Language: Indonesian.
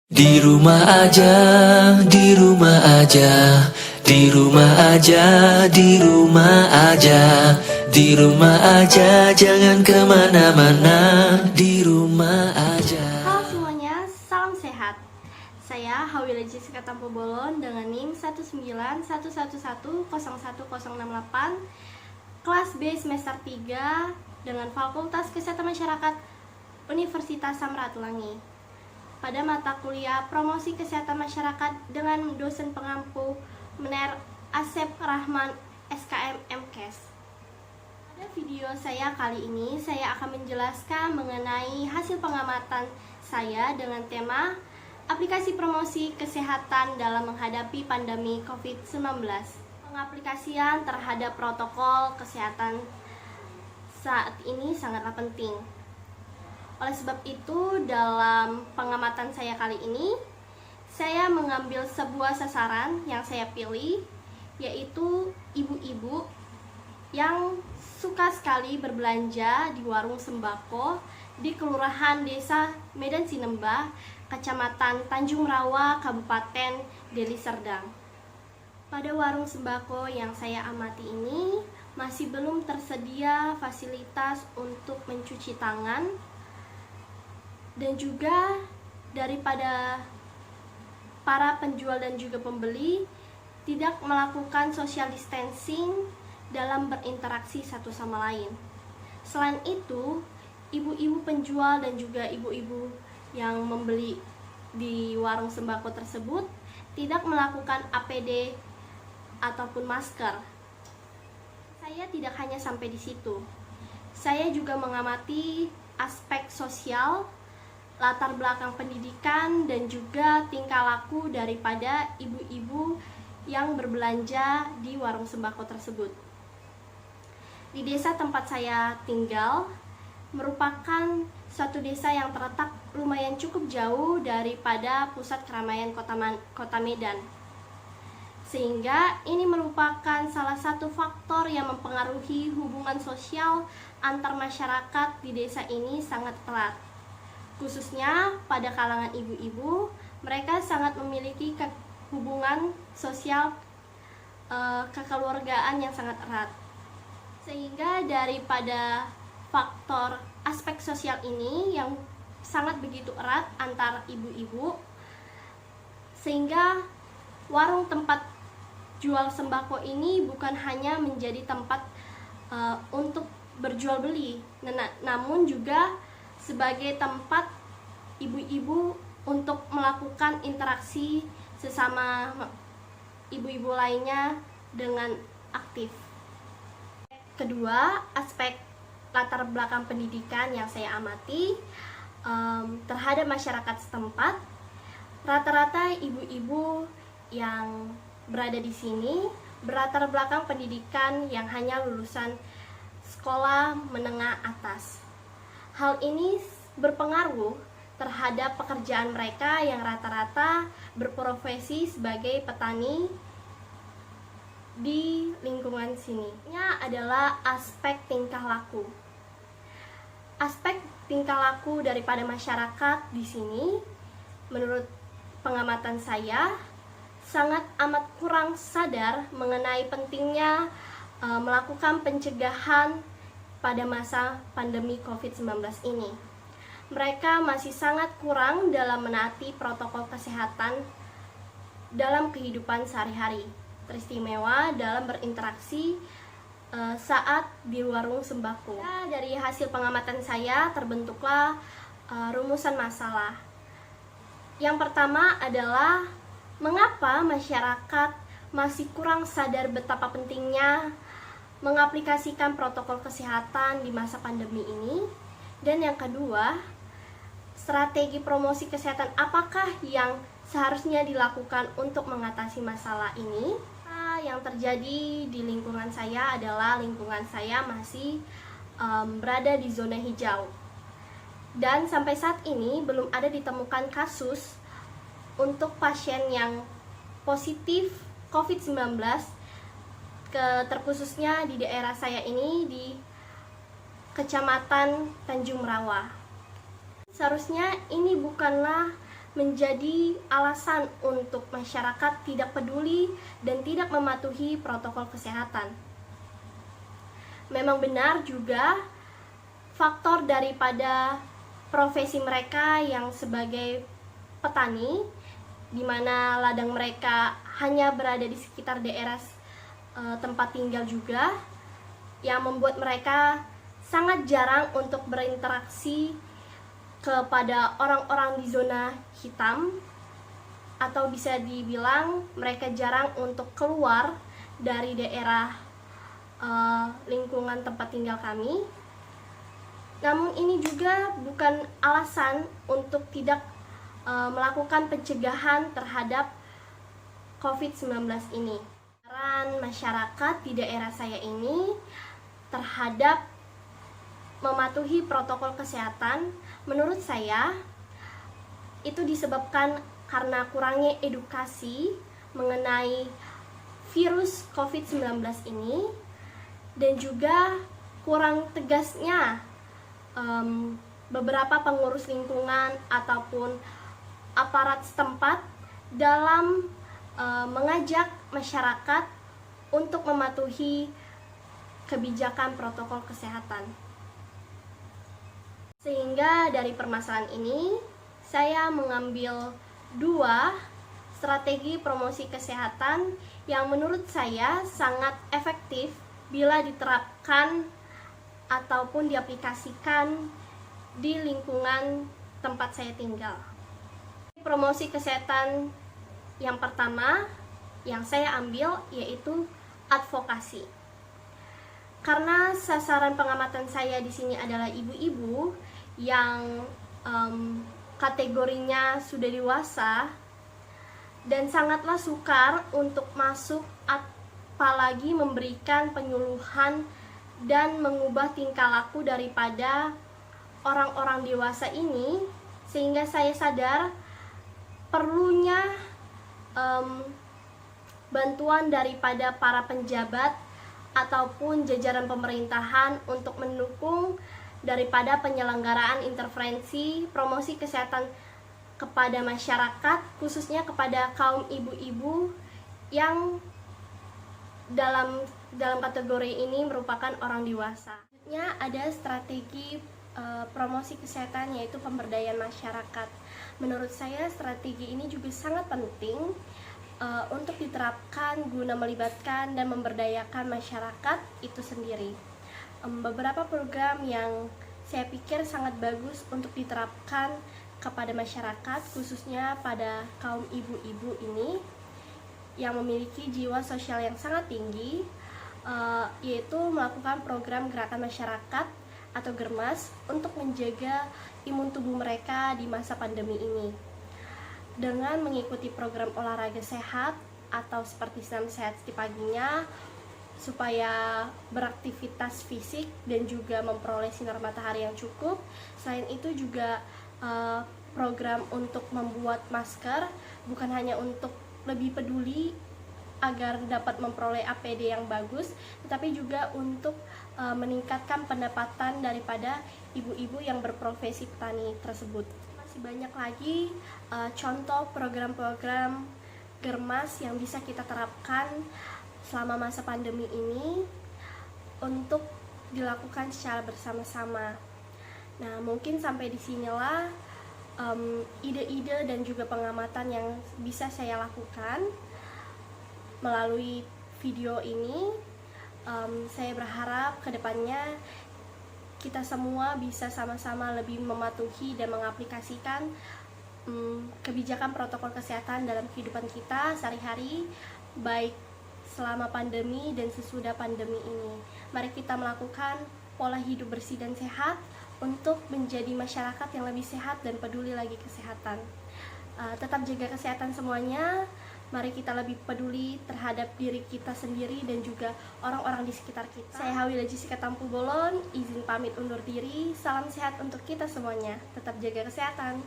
Di rumah aja, di rumah aja, di rumah aja, di rumah aja, di rumah aja, jangan kemana-mana, di rumah aja. Halo semuanya, salam sehat. Saya Hawila Jessica Tampo Bolon dengan NIM 19111011068, kelas B semester 3 dengan Fakultas Kesehatan Masyarakat Universitas Samratulangi. Pada mata kuliah Promosi Kesehatan Masyarakat dengan dosen pengampu Mener Asep Rahman SKM MKes. Pada video saya kali ini, saya akan menjelaskan mengenai hasil pengamatan saya dengan tema aplikasi promosi kesehatan dalam menghadapi pandemi COVID-19. Pengaplikasian terhadap protokol kesehatan saat ini sangatlah penting. Oleh sebab itu, dalam pengamatan saya kali ini, saya mengambil sebuah sasaran yang saya pilih, yaitu ibu-ibu yang suka sekali berbelanja di warung sembako di Kelurahan Desa Medan Sinembah, Kecamatan Tanjung Rawa, Kabupaten Deli Serdang. Pada warung sembako yang saya amati ini, masih belum tersedia fasilitas untuk mencuci tangan, dan juga daripada para penjual dan juga pembeli tidak melakukan social distancing dalam berinteraksi satu sama lain. Selain itu, ibu-ibu penjual dan juga ibu-ibu yang membeli di warung sembako tersebut tidak melakukan APD ataupun masker. Saya tidak hanya sampai di situ. Saya juga mengamati aspek sosial, latar belakang pendidikan, dan juga tingkah laku daripada ibu-ibu yang berbelanja di warung sembako tersebut. Di desa tempat saya tinggal merupakan suatu desa yang terletak lumayan cukup jauh daripada pusat keramaian kota Medan. Sehingga ini merupakan salah satu faktor yang mempengaruhi hubungan sosial antar masyarakat di desa ini sangat erat. Khususnya pada kalangan ibu-ibu, mereka sangat memiliki hubungan sosial kekeluargaan yang sangat erat. Sehingga daripada faktor aspek sosial ini yang sangat begitu erat antar ibu-ibu, sehingga warung tempat jual sembako ini bukan hanya menjadi tempat untuk berjual beli, namun juga sebagai tempat ibu-ibu untuk melakukan interaksi sesama ibu-ibu lainnya dengan aktif. Kedua, aspek latar belakang pendidikan yang saya amati terhadap masyarakat setempat, rata-rata ibu-ibu yang berada di sini berlatar belakang pendidikan yang hanya lulusan sekolah menengah atas. Hal ini berpengaruh terhadap pekerjaan mereka yang rata-rata berprofesi sebagai petani di lingkungan sini. Ini adalah aspek tingkah laku. Aspek tingkah laku daripada masyarakat di sini, menurut pengamatan saya, sangat amat kurang sadar mengenai pentingnya melakukan pencegahan pada masa pandemi COVID-19 ini. Mereka masih sangat kurang dalam menaati protokol kesehatan dalam kehidupan sehari-hari, teristimewa dalam berinteraksi saat di warung sembako. Dari hasil pengamatan saya terbentuklah rumusan masalah. Yang pertama adalah mengapa masyarakat masih kurang sadar betapa pentingnya mengaplikasikan protokol kesehatan di masa pandemi ini. Dan yang kedua, strategi promosi kesehatan apakah yang seharusnya dilakukan untuk mengatasi masalah ini? Yang terjadi di lingkungan saya adalah lingkungan saya masih berada di zona hijau. Dan sampai saat ini belum ada ditemukan kasus untuk pasien yang positif COVID-19, terkhususnya di daerah saya ini di Kecamatan Tanjung Rawa. Seharusnya ini bukanlah menjadi alasan untuk masyarakat tidak peduli dan tidak mematuhi protokol kesehatan. Memang benar juga faktor daripada profesi mereka yang sebagai petani, di mana ladang mereka hanya berada di sekitar daerah tempat tinggal juga, yang membuat mereka sangat jarang untuk berinteraksi kepada orang-orang di zona hitam, atau bisa dibilang mereka jarang untuk keluar dari daerah lingkungan tempat tinggal kami. Namun ini juga bukan alasan untuk tidak melakukan pencegahan terhadap COVID-19 ini. Peran masyarakat di daerah saya ini terhadap mematuhi protokol kesehatan, menurut saya itu disebabkan karena kurangnya edukasi mengenai virus COVID-19 ini, dan juga kurang tegasnya beberapa pengurus lingkungan ataupun aparat setempat dalam mengajak masyarakat untuk mematuhi kebijakan protokol kesehatan. Sehingga dari permasalahan ini, saya mengambil 2 strategi promosi kesehatan yang menurut saya sangat efektif bila diterapkan ataupun diaplikasikan di lingkungan tempat saya tinggal. Promosi kesehatan yang pertama yang saya ambil yaitu advokasi. Karena sasaran pengamatan saya di sini adalah ibu-ibu yang kategorinya sudah dewasa dan sangatlah sukar untuk masuk, apalagi memberikan penyuluhan dan mengubah tingkah laku daripada orang-orang dewasa ini, sehingga saya sadar perlunya bantuan daripada para penjabat ataupun jajaran pemerintahan untuk mendukung daripada penyelenggaraan intervensi promosi kesehatan kepada masyarakat, khususnya kepada kaum ibu-ibu yang dalam kategori ini merupakan orang dewasa. Selanjutnya ada strategi promosi kesehatan, yaitu pemberdayaan masyarakat. Menurut saya strategi ini juga sangat penting untuk diterapkan guna melibatkan dan memberdayakan masyarakat itu sendiri. Beberapa program yang saya pikir sangat bagus untuk diterapkan kepada masyarakat, khususnya pada kaum ibu-ibu ini yang memiliki jiwa sosial yang sangat tinggi, yaitu melakukan program gerakan masyarakat atau germas untuk menjaga imun tubuh mereka di masa pandemi ini dengan mengikuti program olahraga sehat atau seperti senam sehat di paginya supaya beraktivitas fisik dan juga memperoleh sinar matahari yang cukup. Selain itu juga program untuk membuat masker, bukan hanya untuk lebih peduli agar dapat memperoleh APD yang bagus, tetapi juga untuk meningkatkan pendapatan daripada ibu-ibu yang berprofesi petani tersebut. Masih banyak lagi contoh program-program germas yang bisa kita terapkan selama masa pandemi ini untuk dilakukan secara bersama-sama. Nah, mungkin sampai di sinilah ide-ide dan juga pengamatan yang bisa saya lakukan melalui video ini. Saya berharap kedepannya kita semua bisa sama-sama lebih mematuhi dan mengaplikasikan kebijakan protokol kesehatan dalam kehidupan kita sehari-hari, baik selama pandemi dan sesudah pandemi ini. Mari kita melakukan pola hidup bersih dan sehat untuk menjadi masyarakat yang lebih sehat dan peduli lagi kesehatan. Tetap jaga kesehatan semuanya. Mari kita lebih peduli terhadap diri kita sendiri dan juga orang-orang di sekitar kita. Saya Hawila Jessica Tampu Bolon, izin pamit undur diri. Salam sehat untuk kita semuanya. Tetap jaga kesehatan.